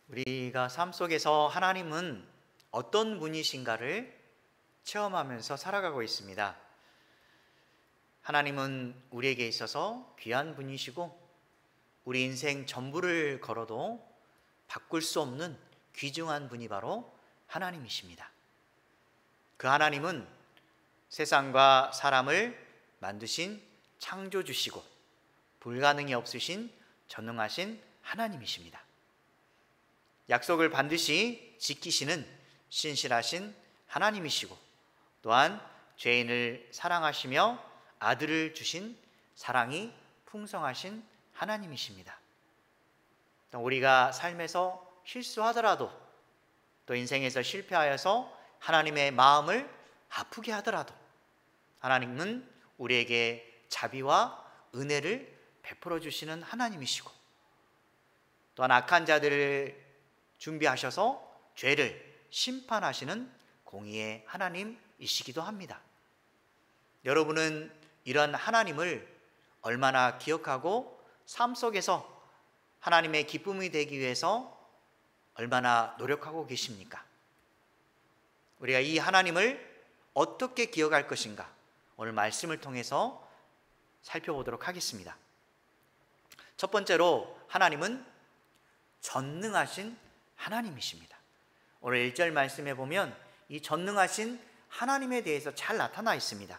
우리가 삶 속에서 하나님은 어떤 분이신가를 체험하면서 살아가고 있습니다. 하나님은 우리에게 있어서 귀한 분이시고 우리 인생 전부를 걸어도 바꿀 수 없는 귀중한 분이 바로 하나님이십니다. 그 하나님은 세상과 사람을 만드신 창조주시고 불가능이 없으신 전능하신 하나님이십니다. 약속을 반드시 지키시는 신실하신 하나님이시고 또한 죄인을 사랑하시며 아들을 주신 사랑이 풍성하신 하나님이십니다. 우리가 삶에서 실수하더라도 또 인생에서 실패하여서 하나님의 마음을 아프게 하더라도 하나님은 우리에게 자비와 은혜를 베풀어 주시는 하나님이시고 또한 악한 자들을 준비하셔서 죄를 심판하시는 공의의 하나님이시기도 합니다. 여러분은 이런 하나님을 얼마나 기억하고 삶 속에서 하나님의 기쁨이 되기 위해서 얼마나 노력하고 계십니까? 우리가 이 하나님을 어떻게 기억할 것인가 오늘 말씀을 통해서 살펴보도록 하겠습니다. 첫 번째로 하나님은 전능하신 하나님이십니다. 오늘 1절 말씀에 보면 이 전능하신 하나님에 대해서 잘 나타나 있습니다.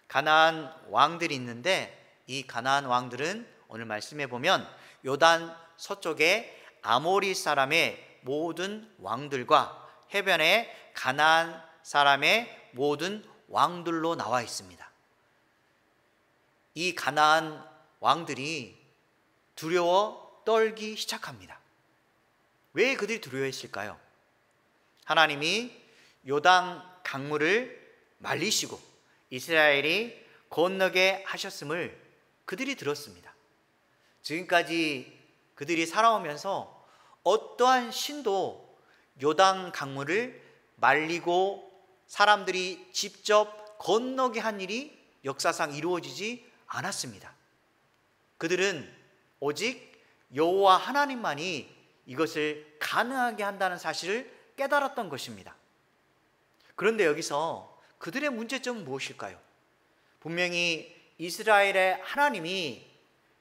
가나안 왕들이 있는데 이 가나안 왕들은 오늘 말씀에 보면 요단 서쪽에 아모리 사람의 모든 왕들과 해변에 가나안 사람의 모든 왕들로 나와 있습니다. 이 가나안 왕들이 두려워 떨기 시작합니다. 왜 그들이 두려워했을까요? 하나님이 요단 강물을 말리시고 이스라엘이 건너게 하셨음을 그들이 들었습니다. 지금까지 그들이 살아오면서 어떠한 신도 요단 강물을 말리고 사람들이 직접 건너게 한 일이 역사상 이루어지지 않았습니다. 그들은 오직 여호와 하나님만이 이것을 가능하게 한다는 사실을 깨달았던 것입니다. 그런데 여기서 그들의 문제점은 무엇일까요? 분명히 이스라엘의 하나님이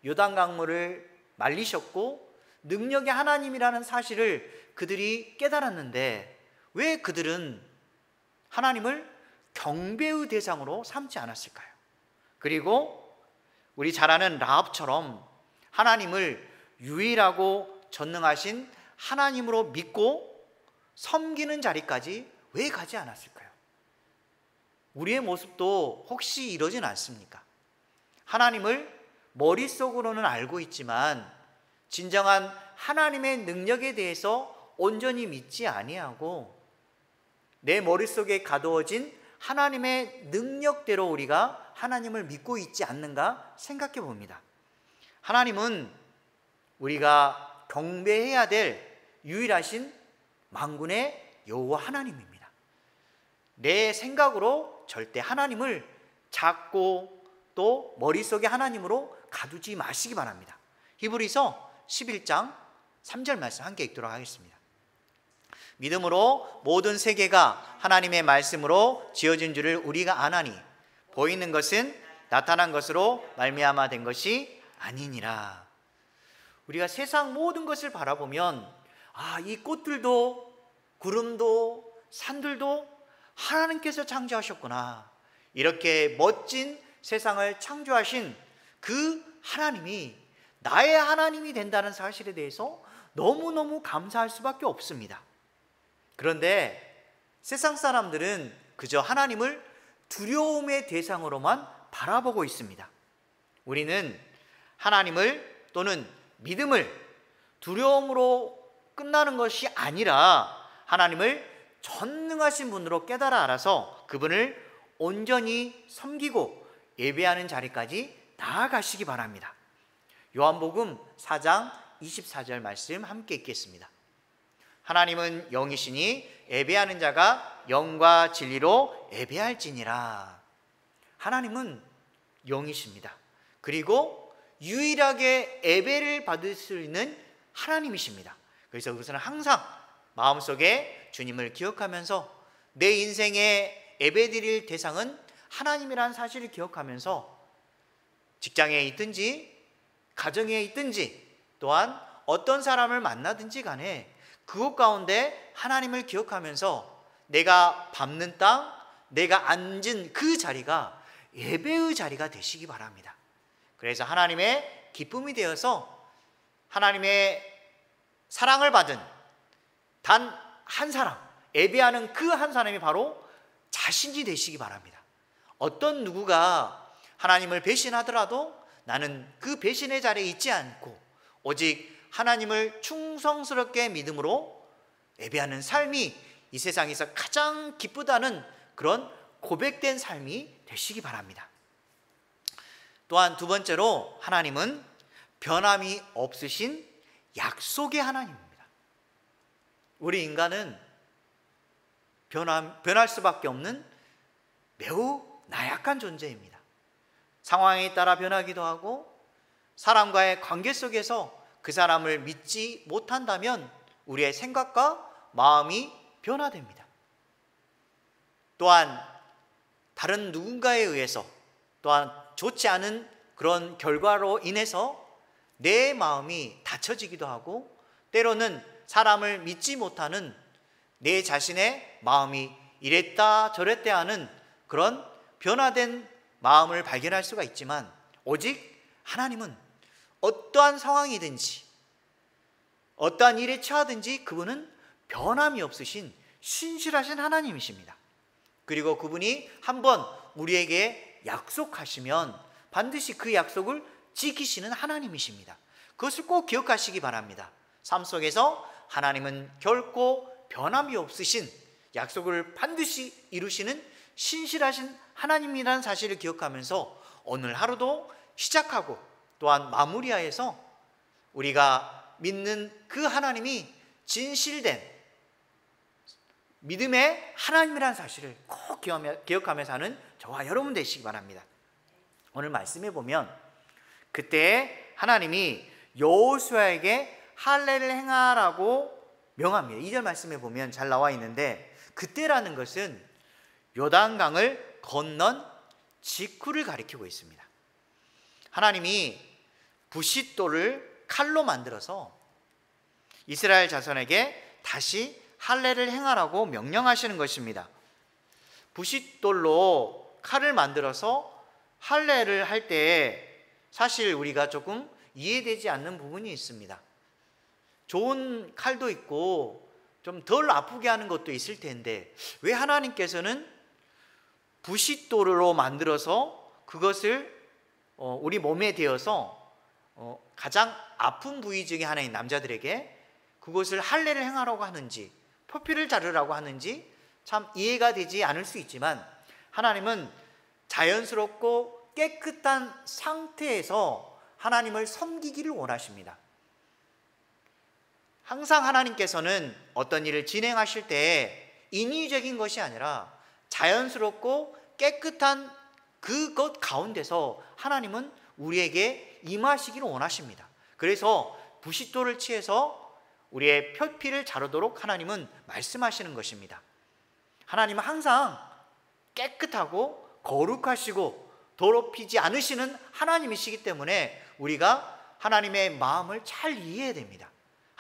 요단 강물을 말리셨고 능력의 하나님이라는 사실을 그들이 깨달았는데 왜 그들은 하나님을 경배의 대상으로 삼지 않았을까요? 그리고 우리 잘 아는 라합처럼 하나님을 유일하고 전능하신 하나님으로 믿고 섬기는 자리까지 왜 가지 않았을까요? 우리의 모습도 혹시 이러진 않습니까? 하나님을 머릿속으로는 알고 있지만 진정한 하나님의 능력에 대해서 온전히 믿지 아니하고 내 머릿속에 가두어진 하나님의 능력대로 우리가 하나님을 믿고 있지 않는가 생각해 봅니다. 하나님은 우리가 경배해야 될 유일하신 만군의 여호와 하나님입니다. 내 생각으로 절대 하나님을 작고 또 머릿속에 하나님으로 가두지 마시기 바랍니다. 히브리서 11장 3절 말씀 함께 읽도록 하겠습니다. 믿음으로 모든 세계가 하나님의 말씀으로 지어진 줄을 우리가 아나니 보이는 것은 나타난 것으로 말미암아 된 것이 아니니라. 우리가 세상 모든 것을 바라보면 이 꽃들도 구름도 산들도 하나님께서 창조하셨구나. 이렇게 멋진 세상을 창조하신 그 하나님이 나의 하나님이 된다는 사실에 대해서 너무너무 감사할 수밖에 없습니다. 그런데 세상 사람들은 그저 하나님을 두려움의 대상으로만 바라보고 있습니다. 우리는 하나님을 또는 믿음을 두려움으로 끝나는 것이 아니라 하나님을 전능하신 분으로 깨달아 알아서 그분을 온전히 섬기고 예배하는 자리까지 나아가시기 바랍니다. 요한복음 4장 24절 말씀 함께 읽겠습니다. 하나님은 영이시니 예배하는 자가 영과 진리로 예배할지니라. 하나님은 영이십니다. 그리고 유일하게 예배를 받을 수 있는 하나님이십니다. 그래서 그것은 항상 마음속에 주님을 기억하면서 내 인생의 예배드릴 대상은 하나님이라는 사실을 기억하면서 직장에 있든지 가정에 있든지 또한 어떤 사람을 만나든지 간에 그곳 가운데 하나님을 기억하면서 내가 밟는 땅, 내가 앉은 그 자리가 예배의 자리가 되시기 바랍니다. 그래서 하나님의 기쁨이 되어서 하나님의 사랑을 받은 단 한 사람, 예배하는 그 한 사람이 바로 자신이 되시기 바랍니다. 어떤 누구가 하나님을 배신하더라도 나는 그 배신의 자리에 있지 않고 오직 하나님을 충성스럽게 믿음으로 예배하는 삶이 이 세상에서 가장 기쁘다는 그런 고백된 삶이 되시기 바랍니다. 또한 두 번째로 하나님은 변함이 없으신 약속의 하나님입니다. 우리 인간은 변할 수밖에 없는 매우 나약한 존재입니다. 상황에 따라 변하기도 하고 사람과의 관계 속에서 그 사람을 믿지 못한다면 우리의 생각과 마음이 변화됩니다. 또한 다른 누군가에 의해서 또한 좋지 않은 그런 결과로 인해서 내 마음이 다쳐지기도 하고 때로는 사람을 믿지 못하는 내 자신의 마음이 이랬다 저랬다 하는 그런 변화된 마음을 발견할 수가 있지만 오직 하나님은 어떠한 상황이든지 어떠한 일에 처하든지 그분은 변함이 없으신 신실하신 하나님이십니다. 그리고 그분이 한번 우리에게 약속하시면 반드시 그 약속을 지키시는 하나님이십니다. 그것을 꼭 기억하시기 바랍니다. 삶 속에서 하나님은 결코 변함이 없으신 약속을 반드시 이루시는 신실하신 하나님이라는 사실을 기억하면서 오늘 하루도 시작하고 또한 마무리하여서 우리가 믿는 그 하나님이 진실된 믿음의 하나님이라는 사실을 꼭 기억하면서 하는 저와 여러분 되시기 바랍니다. 오늘 말씀해 보면 그때 하나님이 여호수아에게 할례를 행하라고 명합니다. 2절 말씀해 보면 잘 나와 있는데 그때라는 것은 요단강을 건넌 직후를 가리키고 있습니다. 하나님이 부싯돌을 칼로 만들어서 이스라엘 자손에게 다시 할례를 행하라고 명령하시는 것입니다. 부싯돌로 칼을 만들어서 할례를 할 때 사실 우리가 조금 이해되지 않는 부분이 있습니다. 좋은 칼도 있고 좀 덜 아프게 하는 것도 있을 텐데 왜 하나님께서는 부싯돌로 만들어서 그것을 우리 몸에 대어서 가장 아픈 부위 중에 하나인 남자들에게 그것을 할례를 행하라고 하는지 표피를 자르라고 하는지 참 이해가 되지 않을 수 있지만 하나님은 자연스럽고 깨끗한 상태에서 하나님을 섬기기를 원하십니다. 항상 하나님께서는 어떤 일을 진행하실 때 인위적인 것이 아니라 자연스럽고 깨끗한 그것 가운데서 하나님은 우리에게 임하시기를 원하십니다. 그래서 부싯돌을 취해서 우리의 표피를 자르도록 하나님은 말씀하시는 것입니다. 하나님은 항상 깨끗하고 거룩하시고 더럽히지 않으시는 하나님이시기 때문에 우리가 하나님의 마음을 잘 이해해야 됩니다.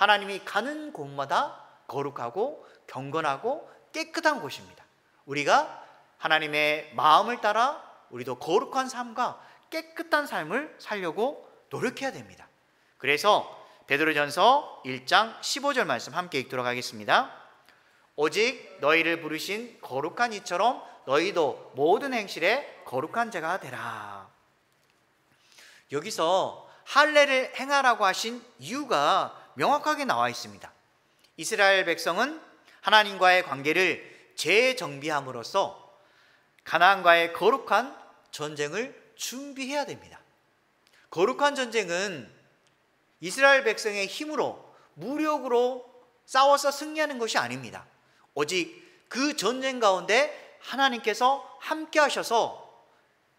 하나님이 가는 곳마다 거룩하고 경건하고 깨끗한 곳입니다. 우리가 하나님의 마음을 따라 우리도 거룩한 삶과 깨끗한 삶을 살려고 노력해야 됩니다. 그래서 베드로전서 1장 15절 말씀 함께 읽도록 하겠습니다. 오직 너희를 부르신 거룩한 이처럼 너희도 모든 행실에 거룩한 자가 되라. 여기서 할례를 행하라고 하신 이유가 명확하게 나와 있습니다. 이스라엘 백성은 하나님과의 관계를 재정비함으로써 가나안과의 거룩한 전쟁을 준비해야 됩니다. 거룩한 전쟁은 이스라엘 백성의 힘으로 무력으로 싸워서 승리하는 것이 아닙니다. 오직 그 전쟁 가운데 하나님께서 함께 하셔서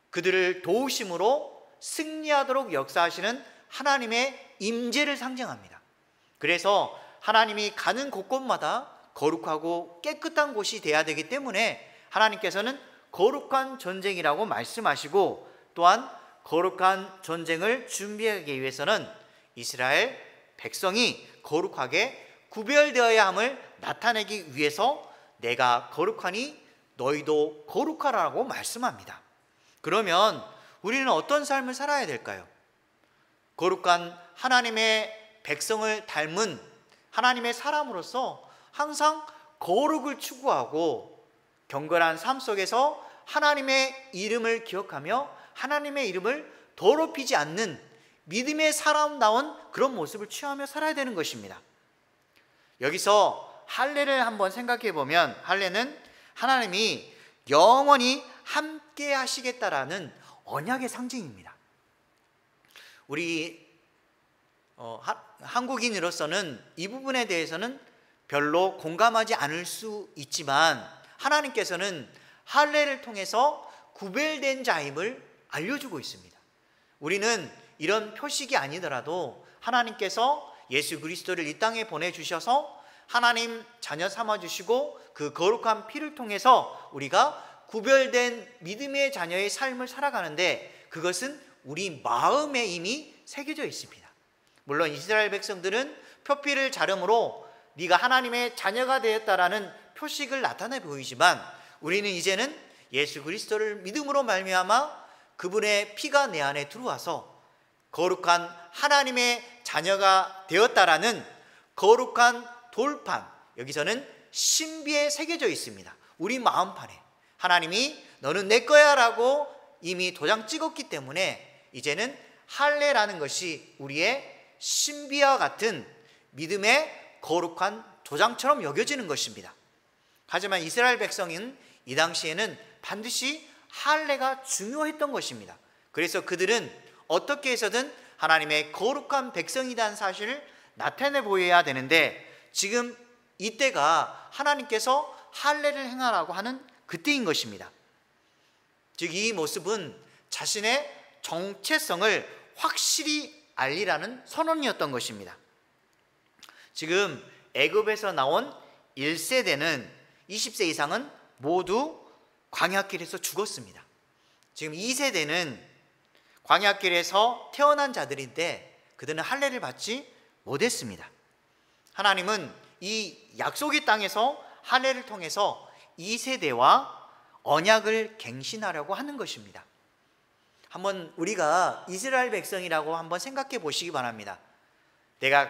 그들을 도우심으로 승리하도록 역사하시는 하나님의 임재를 상징합니다. 그래서 하나님이 가는 곳곳마다 거룩하고 깨끗한 곳이 돼야 되기 때문에 하나님께서는 거룩한 전쟁이라고 말씀하시고, 또한 거룩한 전쟁을 준비하기 위해서는 이스라엘 백성이 거룩하게 구별되어야 함을 나타내기 위해서 내가 거룩하니 너희도 거룩하라고 말씀합니다. 그러면 우리는 어떤 삶을 살아야 될까요? 거룩한 하나님의 백성을 닮은 하나님의 사람으로서 항상 거룩을 추구하고 경건한 삶 속에서 하나님의 이름을 기억하며 하나님의 이름을 더럽히지 않는 믿음의 사람다운 그런 모습을 취하며 살아야 되는 것입니다. 여기서 할례를 한번 생각해 보면, 할례는 하나님이 영원히 함께 하시겠다라는 언약의 상징입니다. 우리 한국인으로서는 이 부분에 대해서는 별로 공감하지 않을 수 있지만, 하나님께서는 할례를 통해서 구별된 자임을 알려주고 있습니다. 우리는 이런 표식이 아니더라도 하나님께서 예수 그리스도를 이 땅에 보내주셔서 하나님 자녀 삼아주시고 그 거룩한 피를 통해서 우리가 구별된 믿음의 자녀의 삶을 살아가는데, 그것은 우리 마음에 이미 새겨져 있습니다. 물론 이스라엘 백성들은 표피를 자름으로 네가 하나님의 자녀가 되었다라는 표식을 나타내 보이지만, 우리는 이제는 예수 그리스도를 믿음으로 말미암아 그분의 피가 내 안에 들어와서 거룩한 하나님의 자녀가 되었다라는 거룩한 돌판, 여기서는 신비에 새겨져 있습니다. 우리 마음판에 하나님이 너는 내 거야 라고 이미 도장 찍었기 때문에 이제는 할례라는 것이 우리의 신비와 같은 믿음의 거룩한 도장처럼 여겨지는 것입니다. 하지만 이스라엘 백성은 이 당시에는 반드시 할례가 중요했던 것입니다. 그래서 그들은 어떻게 해서든 하나님의 거룩한 백성이라는 사실을 나타내 보여야 되는데, 지금 이때가 하나님께서 할례를 행하라고 하는 그때인 것입니다. 즉 이 모습은 자신의 정체성을 확실히 알리라는 선언이었던 것입니다. 지금 애굽에서 나온 1세대는 20세 이상은 모두 광야길에서 죽었습니다. 지금 2세대는 광야길에서 태어난 자들인데 그들은 할례를 받지 못했습니다. 하나님은 이 약속의 땅에서 할례를 통해서 2세대와 언약을 갱신하려고 하는 것입니다. 한번 우리가 이스라엘 백성이라고 한번 생각해 보시기 바랍니다. 내가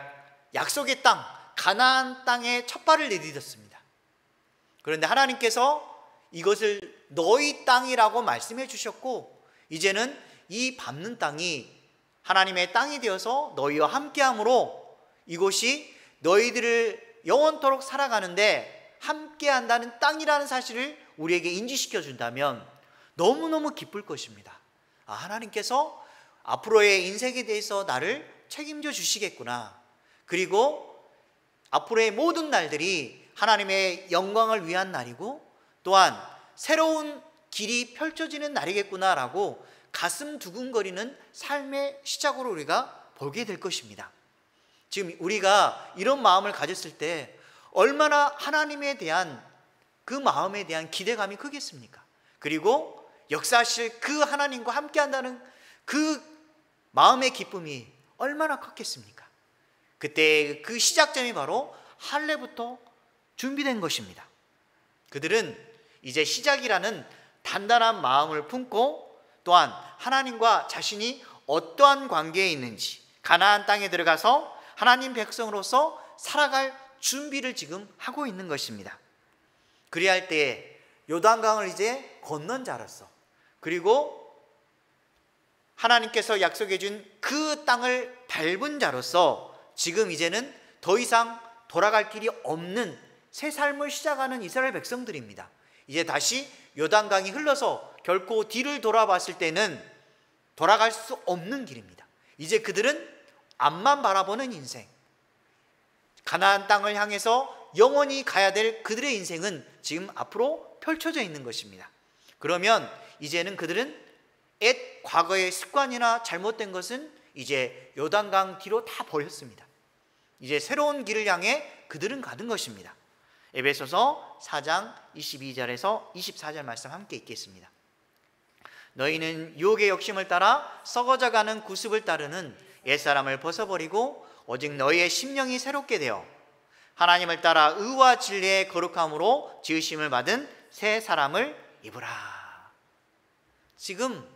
약속의 땅, 가나안 땅에 첫 발을 내딛었습니다. 그런데 하나님께서 이것을 너희 땅이라고 말씀해 주셨고, 이제는 이 밟는 땅이 하나님의 땅이 되어서 너희와 함께함으로 이곳이 너희들을 영원토록 살아가는데 함께한다는 땅이라는 사실을 우리에게 인지시켜 준다면 너무너무 기쁠 것입니다. 아, 하나님께서 앞으로의 인생에 대해서 나를 책임져 주시겠구나. 그리고 앞으로의 모든 날들이 하나님의 영광을 위한 날이고 또한 새로운 길이 펼쳐지는 날이겠구나라고 가슴 두근거리는 삶의 시작으로 우리가 보게 될 것입니다. 지금 우리가 이런 마음을 가졌을 때 얼마나 하나님에 대한 그 마음에 대한 기대감이 크겠습니까? 그리고 역사하실 그 하나님과 함께한다는 그 마음의 기쁨이 얼마나 컸겠습니까? 그때 그 시작점이 바로 할례부터 준비된 것입니다. 그들은 이제 시작이라는 단단한 마음을 품고 또한 하나님과 자신이 어떠한 관계에 있는지 가나안 땅에 들어가서 하나님 백성으로서 살아갈 준비를 지금 하고 있는 것입니다. 그리할 때에 요단강을 이제 건넌 자로서, 그리고 하나님께서 약속해 준 그 땅을 밟은 자로서 지금 이제는 더 이상 돌아갈 길이 없는 새 삶을 시작하는 이스라엘 백성들입니다. 이제 다시 요단강이 흘러서 결코 뒤를 돌아봤을 때는 돌아갈 수 없는 길입니다. 이제 그들은 앞만 바라보는 인생, 가나안 땅을 향해서 영원히 가야 될 그들의 인생은 지금 앞으로 펼쳐져 있는 것입니다. 그러면 이제는 그들은 옛 과거의 습관이나 잘못된 것은 이제 요단강 뒤로 다 버렸습니다. 이제 새로운 길을 향해 그들은 가는 것입니다. 에베소서 4장 22절에서 24절 말씀 함께 읽겠습니다. 너희는 유혹의 욕심을 따라 썩어져가는 구습을 따르는 옛사람을 벗어버리고 오직 너희의 심령이 새롭게 되어 하나님을 따라 의와 진리의 거룩함으로 지으심을 받은 새 사람을 입으라. 지금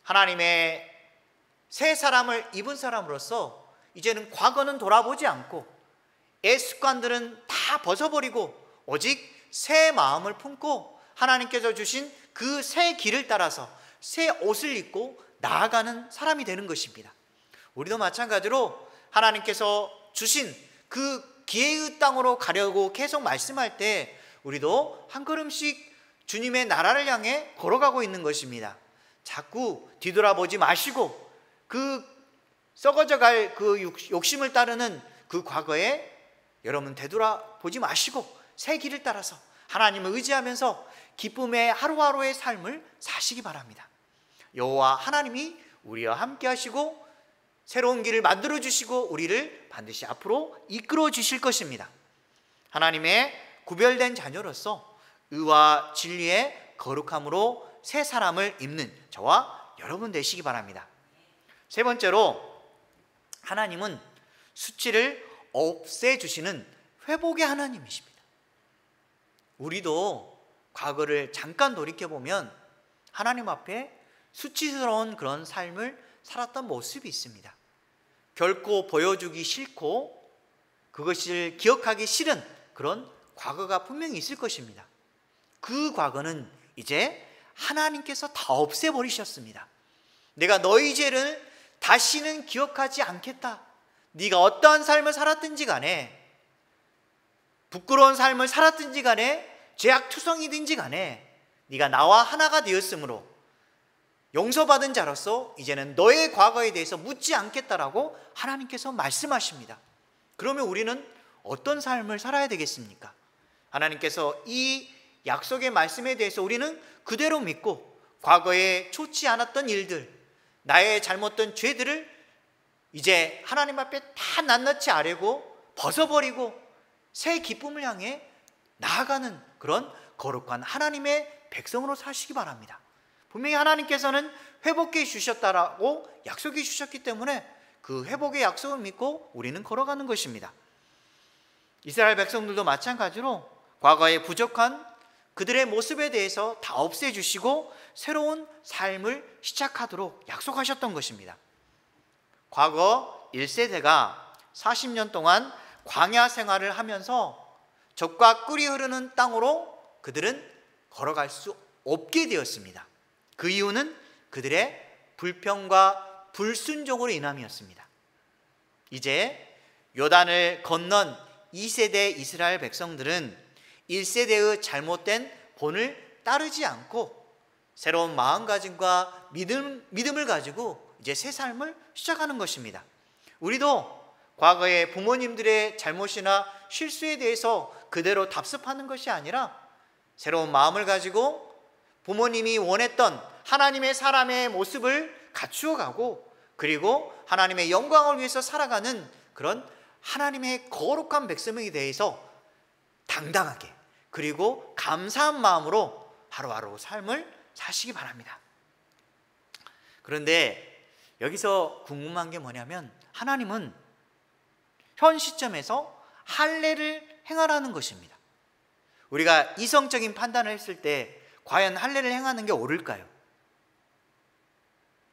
하나님의 새 사람을 입은 사람으로서 이제는 과거는 돌아보지 않고 옛 습관들은 다 벗어버리고 오직 새 마음을 품고 하나님께서 주신 그 새 길을 따라서 새 옷을 입고 나아가는 사람이 되는 것입니다. 우리도 마찬가지로 하나님께서 주신 그 기회의 땅으로 가려고 계속 말씀할 때 우리도 한 걸음씩 주님의 나라를 향해 걸어가고 있는 것입니다. 자꾸 뒤돌아보지 마시고 그 썩어져 갈 그 욕심을 따르는 그 과거에 여러분 되돌아보지 마시고 새 길을 따라서 하나님을 의지하면서 기쁨의 하루하루의 삶을 사시기 바랍니다. 여호와 하나님이 우리와 함께 하시고 새로운 길을 만들어 주시고 우리를 반드시 앞으로 이끌어 주실 것입니다. 하나님의 구별된 자녀로서 의와 진리의 거룩함으로 새 사람을 입는 저와 여러분 되시기 바랍니다. 세 번째로 하나님은 수치를 없애주시는 회복의 하나님이십니다. 우리도 과거를 잠깐 돌이켜보면 하나님 앞에 수치스러운 그런 삶을 살았던 모습이 있습니다. 결코 보여주기 싫고 그것을 기억하기 싫은 그런 과거가 분명히 있을 것입니다. 그 과거는 이제 하나님께서 다 없애버리셨습니다. 내가 너희 죄를 다시는 기억하지 않겠다. 네가 어떠한 삶을 살았든지 간에 부끄러운 삶을 살았든지 간에 죄악투성이든지 간에 네가 나와 하나가 되었으므로 용서받은 자로서 이제는 너의 과거에 대해서 묻지 않겠다라고 하나님께서 말씀하십니다. 그러면 우리는 어떤 삶을 살아야 되겠습니까? 하나님께서 이 약속의 말씀에 대해서 우리는 그대로 믿고 과거에 좋지 않았던 일들, 나의 잘못된 죄들을 이제 하나님 앞에 다 낱낱이 아뢰고 벗어버리고 새 기쁨을 향해 나아가는 그런 거룩한 하나님의 백성으로 사시기 바랍니다. 분명히 하나님께서는 회복해 주셨다라고 약속해 주셨기 때문에 그 회복의 약속을 믿고 우리는 걸어가는 것입니다. 이스라엘 백성들도 마찬가지로 과거의 부족한 그들의 모습에 대해서 다 없애주시고 새로운 삶을 시작하도록 약속하셨던 것입니다. 과거 1세대가 40년 동안 광야 생활을 하면서 젖과 꿀이 흐르는 땅으로 그들은 걸어갈 수 없게 되었습니다. 그 이유는 그들의 불평과 불순종으로 인함이었습니다. 이제 요단을 건넌 2세대 이스라엘 백성들은 1세대의 잘못된 본을 따르지 않고 새로운 마음가짐과 믿음을 가지고 이제 새 삶을 시작하는 것입니다. 우리도 과거의 부모님들의 잘못이나 실수에 대해서 그대로 답습하는 것이 아니라 새로운 마음을 가지고 부모님이 원했던 하나님의 사람의 모습을 갖추어가고 그리고 하나님의 영광을 위해서 살아가는 그런 하나님의 거룩한 백성에 대해서 당당하게 그리고 감사한 마음으로 하루하루 삶을 사시기 바랍니다. 그런데 여기서 궁금한 게 뭐냐면 하나님은 현 시점에서 할례를 행하라는 것입니다. 우리가 이성적인 판단을 했을 때 과연 할례를 행하는 게 옳을까요?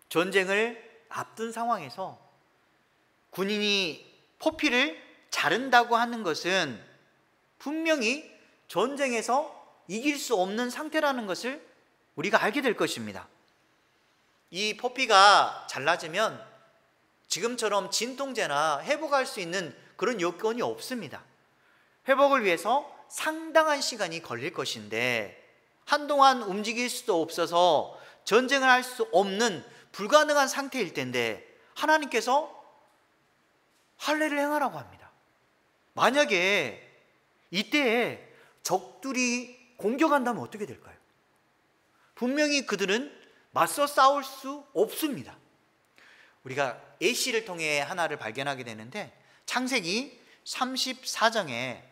전쟁을 앞둔 상황에서 군인이 포피를 자른다고 하는 것은 분명히 전쟁에서 이길 수 없는 상태라는 것을 우리가 알게 될 것입니다. 이 포피가 잘라지면 지금처럼 진통제나 회복할 수 있는 그런 요건이 없습니다. 회복을 위해서 상당한 시간이 걸릴 것인데 한동안 움직일 수도 없어서 전쟁을 할 수 없는 불가능한 상태일 텐데 하나님께서 할례를 행하라고 합니다. 만약에 이때에 적들이 공격한다면 어떻게 될까요? 분명히 그들은 맞서 싸울 수 없습니다. 우리가 A씨를 통해 하나를 발견하게 되는데 창세기 34장에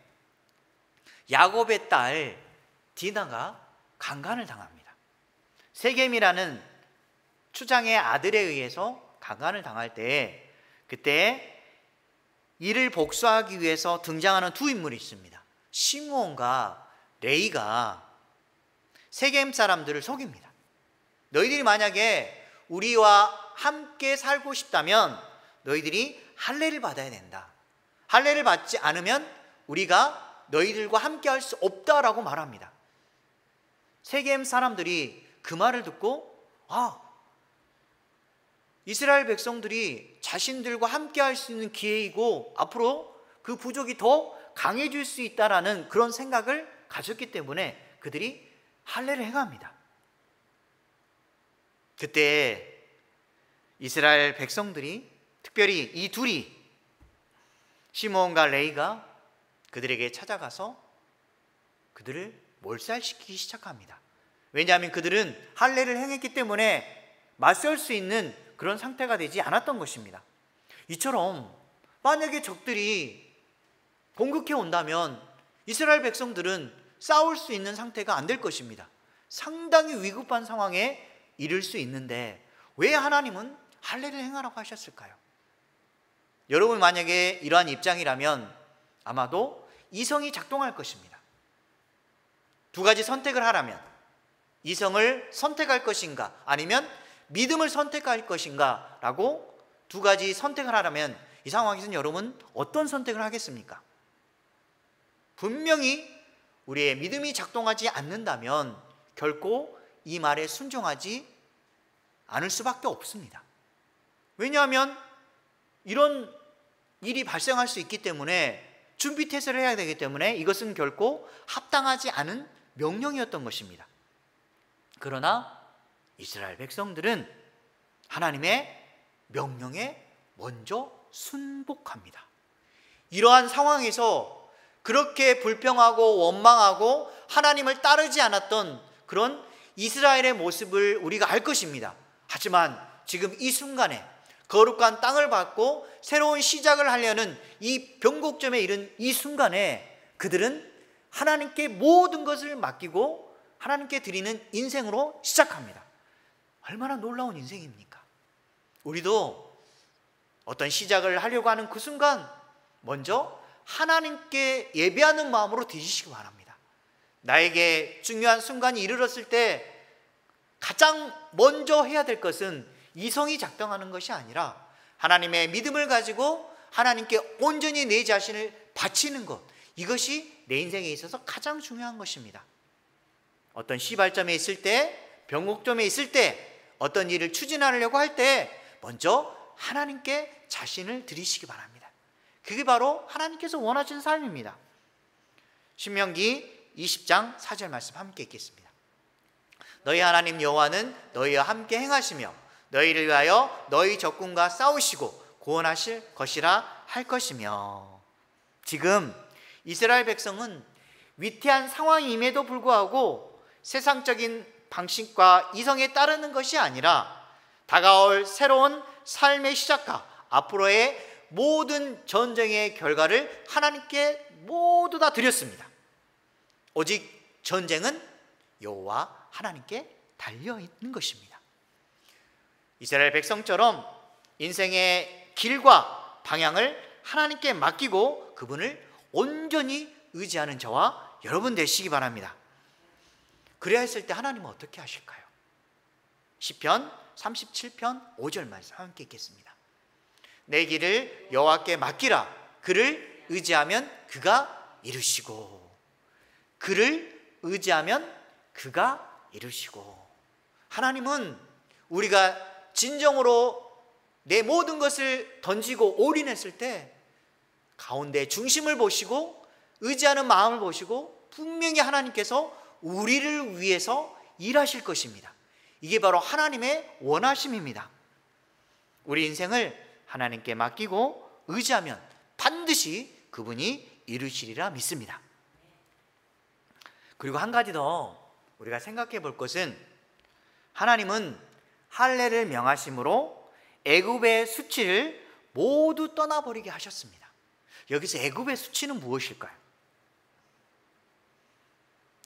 야곱의 딸 디나가 강간을 당합니다. 세겜이라는 추장의 아들에 의해서 강간을 당할 때, 그때 이를 복수하기 위해서 등장하는 두 인물이 있습니다. 시므온과 레이가 세겜 사람들을 속입니다. 너희들이 만약에 우리와 함께 살고 싶다면 너희들이 할례를 받아야 된다. 할례를 받지 않으면 우리가 너희들과 함께 할 수 없다라고 말합니다. 세겜 사람들이 그 말을 듣고 이스라엘 백성들이 자신들과 함께 할 수 있는 기회이고 앞으로 그 부족이 더 강해질 수 있다라는 그런 생각을 가졌기 때문에 그들이 할례를 행합니다. 그때 이스라엘 백성들이, 특별히 이 둘이, 시므온과 레이가 그들에게 찾아가서 그들을 몰살시키기 시작합니다. 왜냐하면 그들은 할례를 행했기 때문에 맞설 수 있는 그런 상태가 되지 않았던 것입니다. 이처럼 만약에 적들이 공격해 온다면 이스라엘 백성들은 싸울 수 있는 상태가 안 될 것입니다. 상당히 위급한 상황에 이를 수 있는데 왜 하나님은 할례를 행하라고 하셨을까요? 여러분 만약에 이러한 입장이라면 아마도 이성이 작동할 것입니다. 두 가지 선택을 하라면 이성을 선택할 것인가 아니면 믿음을 선택할 것인가 라고 두 가지 선택을 하라면 이 상황에서는 여러분 어떤 선택을 하겠습니까? 분명히 우리의 믿음이 작동하지 않는다면 결코 이 말에 순종하지 않을 수밖에 없습니다. 왜냐하면 이런 일이 발생할 수 있기 때문에 준비 태세를 해야 되기 때문에 이것은 결코 합당하지 않은 명령이었던 것입니다. 그러나 이스라엘 백성들은 하나님의 명령에 먼저 순복합니다. 이러한 상황에서 그렇게 불평하고 원망하고 하나님을 따르지 않았던 그런 이스라엘의 모습을 우리가 알 것입니다. 하지만 지금 이 순간에 거룩한 땅을 받고 새로운 시작을 하려는 이 변곡점에 이른 이 순간에 그들은 하나님께 모든 것을 맡기고 하나님께 드리는 인생으로 시작합니다. 얼마나 놀라운 인생입니까? 우리도 어떤 시작을 하려고 하는 그 순간 먼저 하나님께 예배하는 마음으로 뒤지시기 바랍니다. 나에게 중요한 순간이 이르렀을 때 가장 먼저 해야 될 것은 이성이 작동하는 것이 아니라 하나님의 믿음을 가지고 하나님께 온전히 내 자신을 바치는 것, 이것이 내 인생에 있어서 가장 중요한 것입니다. 어떤 시발점에 있을 때, 변곡점에 있을 때, 어떤 일을 추진하려고 할 때 먼저 하나님께 자신을 드리시기 바랍니다. 그게 바로 하나님께서 원하시는 삶입니다. 신명기 20장 4절 말씀 함께 읽겠습니다. 너희 하나님 여호와는 너희와 함께 행하시며 너희를 위하여 너희 적군과 싸우시고 구원하실 것이라 할 것이며. 지금 이스라엘 백성은 위태한 상황임에도 불구하고 세상적인 방식과 이성에 따르는 것이 아니라 다가올 새로운 삶의 시작과 앞으로의 모든 전쟁의 결과를 하나님께 모두 다 드렸습니다. 오직 전쟁은 여호와 하나님께 달려있는 것입니다. 이스라엘 백성처럼 인생의 길과 방향을 하나님께 맡기고 그분을 온전히 의지하는 저와 여러분 되시기 바랍니다. 그래야 했을 때 하나님은 어떻게 하실까요? 시편 37편 5절 말씀 함께 읽겠습니다. 내 길을 여호와께 맡기라. 그를 의지하면 그가 이루시고. 그를 의지하면 그가 이루시고. 하나님은 우리가 진정으로 내 모든 것을 던지고 올인했을 때 가운데 중심을 보시고 의지하는 마음을 보시고 분명히 하나님께서 우리를 위해서 일하실 것입니다. 이게 바로 하나님의 원하심입니다. 우리 인생을 하나님께 맡기고 의지하면 반드시 그분이 이루시리라 믿습니다. 그리고 한 가지 더 우리가 생각해 볼 것은 하나님은 할례를 명하심으로 애굽의 수치를 모두 떠나버리게 하셨습니다. 여기서 애굽의 수치는 무엇일까요?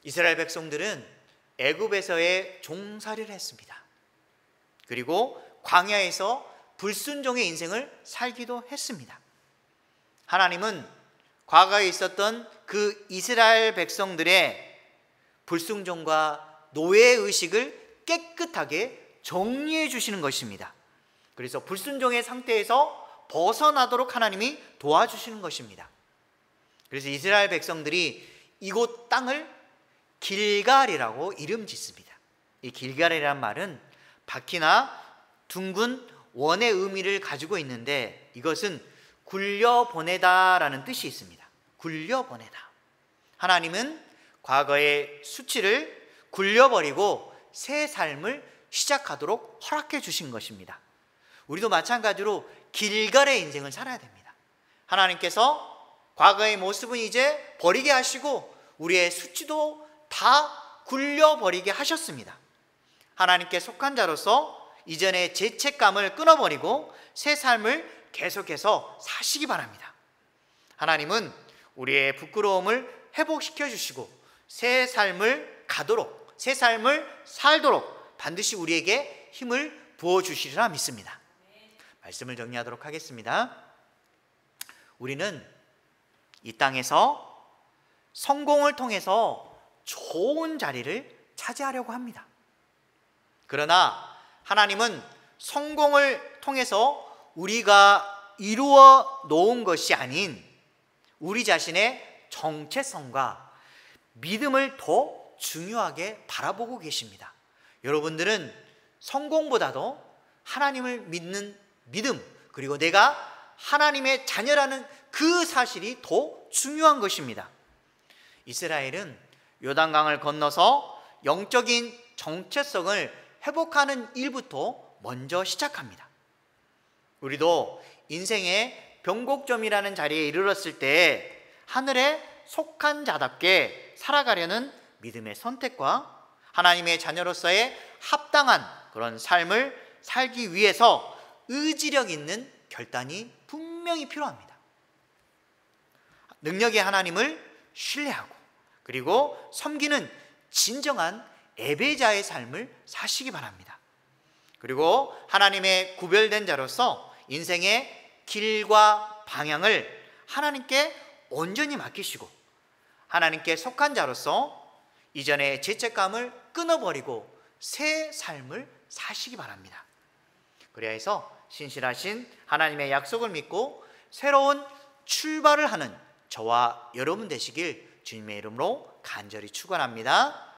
이스라엘 백성들은 애굽에서의 종살이를 했습니다. 그리고 광야에서 불순종의 인생을 살기도 했습니다. 하나님은 과거에 있었던 그 이스라엘 백성들의 불순종과 노예의식을 깨끗하게 정리해 주시는 것입니다. 그래서 불순종의 상태에서 벗어나도록 하나님이 도와주시는 것입니다. 그래서 이스라엘 백성들이 이곳 땅을 길갈이라고 이름 짓습니다. 이 길갈이라는 말은 바퀴나 둥근 원의 의미를 가지고 있는데 이것은 굴려보내다라는 뜻이 있습니다. 굴려보내다. 하나님은 과거의 수치를 굴려버리고 새 삶을 시작하도록 허락해 주신 것입니다. 우리도 마찬가지로 길갈의 인생을 살아야 됩니다. 하나님께서 과거의 모습은 이제 버리게 하시고 우리의 수치도 다 굴려버리게 하셨습니다. 하나님께 속한 자로서 이전의 죄책감을 끊어버리고 새 삶을 계속해서 사시기 바랍니다. 하나님은 우리의 부끄러움을 회복시켜 주시고 새 삶을 가도록, 새 삶을 살도록 반드시 우리에게 힘을 부어주시리라 믿습니다. 말씀을 정리하도록 하겠습니다. 우리는 이 땅에서 성공을 통해서 좋은 자리를 차지하려고 합니다. 그러나 하나님은 성공을 통해서 우리가 이루어 놓은 것이 아닌 우리 자신의 정체성과 믿음을 더 중요하게 바라보고 계십니다. 여러분들은 성공보다도 하나님을 믿는 믿음, 그리고 내가 하나님의 자녀라는 그 사실이 더 중요한 것입니다. 이스라엘은 요단강을 건너서 영적인 정체성을 회복하는 일부터 먼저 시작합니다. 우리도 인생의 변곡점이라는 자리에 이르렀을 때 하늘에 속한 자답게 살아가려는 믿음의 선택과 하나님의 자녀로서의 합당한 그런 삶을 살기 위해서 의지력 있는 결단이 분명히 필요합니다. 능력의 하나님을 신뢰하고 그리고 섬기는 진정한 예배자의 삶을 사시기 바랍니다. 그리고 하나님의 구별된 자로서 인생의 길과 방향을 하나님께 온전히 맡기시고 하나님께 속한 자로서 이전의 죄책감을 끊어버리고 새 삶을 사시기 바랍니다. 그래야 해서 신실하신 하나님의 약속을 믿고 새로운 출발을 하는 저와 여러분 되시길 주님의 이름으로 간절히 축원합니다.